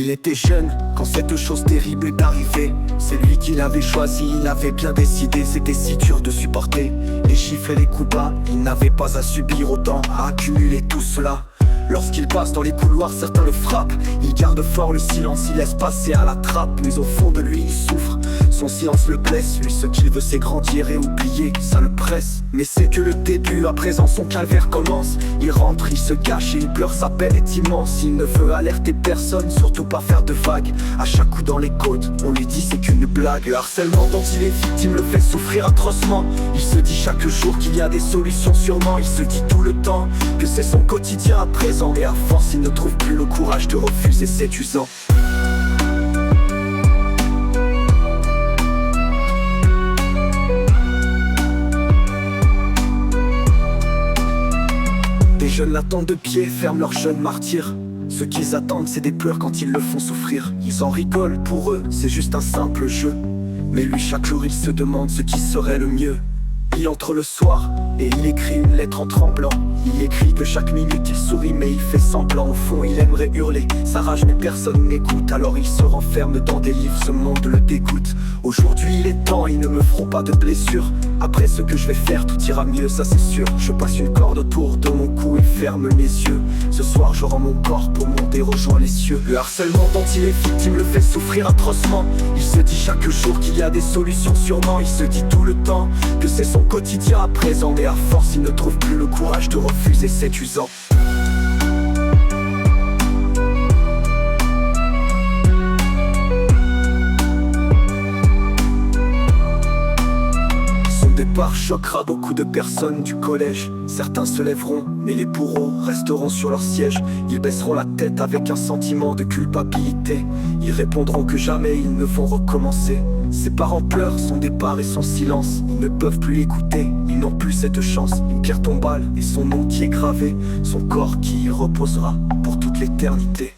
Il était jeune quand cette chose terrible est arrivée. C'est lui qui l'avait choisi, il avait bien décidé. C'était si dur de supporter les chiffres et les coups bas. Il n'avait pas à subir autant, à accumuler tout cela. Lorsqu'il passe dans les couloirs, certains le frappent. Il garde fort le silence, il laisse passer à la trappe. Mais au fond de lui, il souffre, son silence le blesse. Lui, ce qu'il veut, c'est grandir et oublier, ça le presse. Mais c'est que le début, à présent son calvaire commence. Il rentre, il se cache et il pleure, sa peine est immense. Il ne veut alerter personne, surtout pas faire de vagues. À chaque coup dans les côtes, on lui dit c'est qu'une blague. Le harcèlement dont il est victime le fait souffrir atrocement. Il se dit chaque jour qu'il y a des solutions sûrement. Il se dit tout le temps que c'est son quotidien à présent. Et à force il ne trouve plus le courage de refuser, c'est usant. Des jeunes l'attendent de pied, ferment leur jeune martyr. Ce qu'ils attendent c'est des pleurs quand ils le font souffrir. Ils en rigolent, pour eux c'est juste un simple jeu. Mais lui chaque jour il se demande ce qui serait le mieux. Il entre le soir et il écrit une lettre en tremblant. Il écrit que chaque minute il sourit mais il fait semblant. Au fond il aimerait hurler, sa rage mais personne n'écoute. Alors il se renferme dans des livres, ce monde le dégoûte. Aujourd'hui il est temps, ils ne me feront pas de blessures. Après ce que je vais faire tout ira mieux, ça c'est sûr. Je passe une corde autour de mon cou et ferme mes yeux. Ce soir je rends mon corps pour monter rejoindre les cieux. Le harcèlement dont il est victime le fait souffrir atrocement. Il se dit chaque jour qu'il y a des solutions sûrement. Il se dit tout le temps que c'est son quotidien à présent. Mais à force il ne trouve plus le courage de refuser, c'est usant. Son départ choquera beaucoup de personnes du collège. Certains se lèveront, mais les bourreaux resteront sur leur siège. Ils baisseront la tête avec un sentiment de culpabilité. Ils répondront que jamais ils ne vont recommencer. Ses parents pleurent son départ et son silence. Ils ne peuvent plus l'écouter, ils n'ont plus cette chance. Une pierre tombale et son nom qui est gravé, son corps qui y reposera pour toute l'éternité.